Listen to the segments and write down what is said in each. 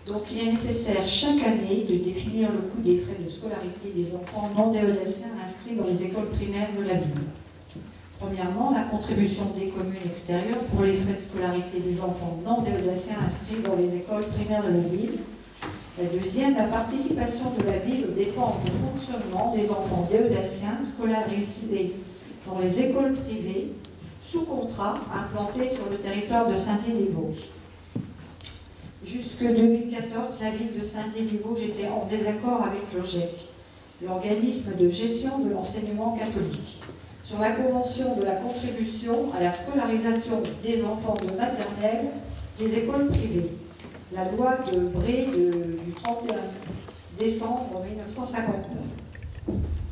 Donc il est nécessaire chaque année de définir le coût des frais de scolarité des enfants non déodaciens inscrits dans les écoles primaires de la ville. Premièrement, la contribution des communes extérieures pour les frais de scolarité des enfants non déodaciens inscrits dans les écoles primaires de la ville. La deuxième, la participation de la ville aux dépenses de fonctionnement des enfants déodaciens scolarisés dans les écoles privées sous contrat implantées sur le territoire de Saint-Dié-des-Vosges. Jusque 2014, la ville de Saint-Dié-des-Vosges était en désaccord avec l'OGEC, l'organisme de gestion de l'enseignement catholique, sur la convention de la contribution à la scolarisation des enfants de maternelle des écoles privées, la loi de Bré du 31 décembre 1959.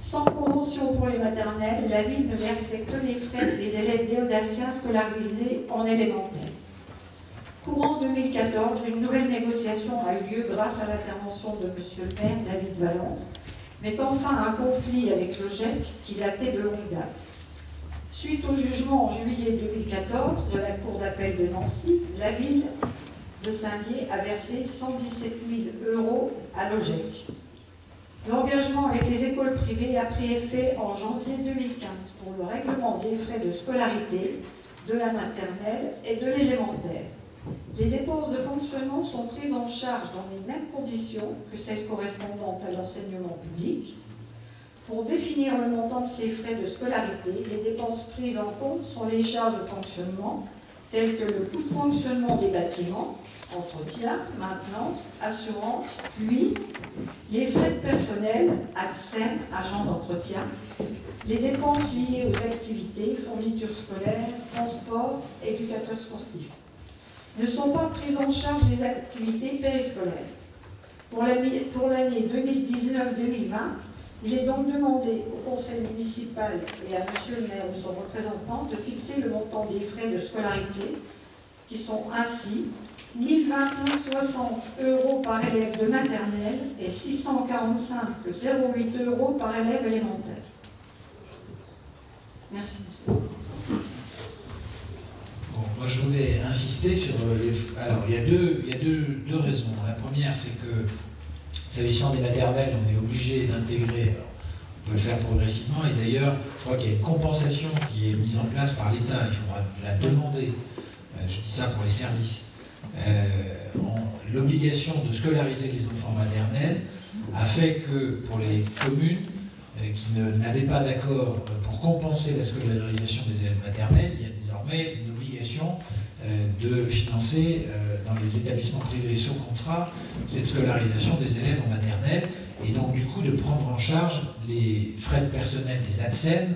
Sans convention pour les maternelles, la ville ne versait que les frais des élèves déodaciens scolarisés en élémentaire. Courant 2014, une nouvelle négociation a eu lieu grâce à l'intervention de M. le maire David Valence, mettant fin à un conflit avec le GEC qui datait de longue date. Suite au jugement en juillet 2014 de la Cour d'appel de Nancy, la ville de Saint-Dié a versé 117 000 € à l'OGEC. L'engagement avec les écoles privées a pris effet en janvier 2015 pour le règlement des frais de scolarité de la maternelle et de l'élémentaire. Les dépenses de fonctionnement sont prises en charge dans les mêmes conditions que celles correspondantes à l'enseignement public. Pour définir le montant de ces frais de scolarité, les dépenses prises en compte sont les charges de fonctionnement, telles que le coût de fonctionnement des bâtiments, entretien, maintenance, assurance, puis les frais de personnel, ADSEM, agent d'entretien, les dépenses liées aux activités, fournitures scolaires, transport, éducateurs sportifs. Ne sont pas prises en charge les activités périscolaires. Pour l'année 2019-2020, il est donc demandé au conseil municipal et à M. le maire ou son représentant de fixer le montant des frais de scolarité, qui sont ainsi 1 029,60 € par élève de maternelle et 645,08 € par élève élémentaire. Merci. Bon, moi je voulais insister sur les... Alors il y a deux raisons. La première, c'est que s'agissant des maternelles, on est obligé d'intégrer, on peut le faire progressivement, et d'ailleurs, je crois qu'il y a une compensation qui est mise en place par l'État, il faudra la demander, je dis ça pour les services. L'obligation de scolariser les enfants maternels a fait que pour les communes qui n'avaient pas d'accord pour compenser la scolarisation des élèves maternels, il y a désormais une obligation de financer dans les établissements privés sous contrat cette scolarisation des élèves en maternelle et donc du coup de prendre en charge les frais de personnel des ADSEM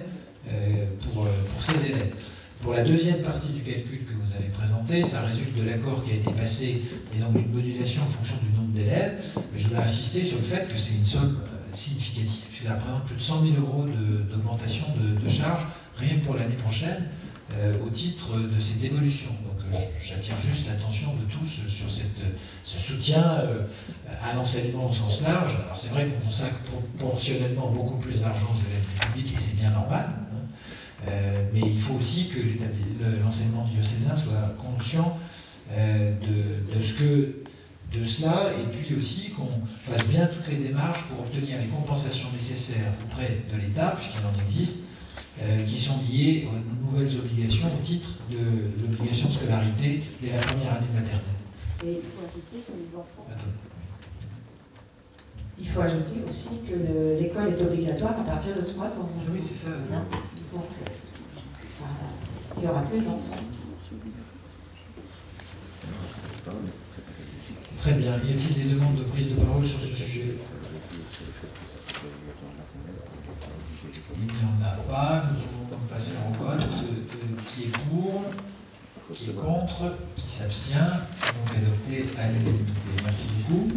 pour ces élèves. Pour la deuxième partie du calcul que vous avez présenté, ça résulte de l'accord qui a été passé et donc une modulation en fonction du nombre d'élèves. Mais je voudrais insister sur le fait que c'est une somme significative, puisqu'elle représente plus de 100 000 € d'augmentation de charges rien pour l'année prochaine au titre de cette évolution. Donc j'attire juste l'attention de tous sur ce soutien à l'enseignement au sens large. Alors c'est vrai qu'on consacre proportionnellement beaucoup plus d'argent aux élèves publics et c'est bien normal. Mais il faut aussi que l'enseignement diocésain soit conscient de cela et puis aussi qu'on fasse bien toutes les démarches pour obtenir les compensations nécessaires auprès de l'État, puisqu'il en existe, qui sont liées aux nouvelles obligations au titre de l'obligation de scolarité dès la première année maternelle. Et il faut ajouter que les enfants... Il faut ajouter aussi que l'école est obligatoire à partir de 3 ans. Oui, c'est ça. Donc, il y aura plus d'enfants. Très bien. Y a-t-il des demandes de prise de parole sur ce sujet? Il n'y en a pas. Nous pouvons passer en vote. Qui est pour? Qui est contre? Qui s'abstient? C'est donc adopté à l'unanimité. Merci beaucoup.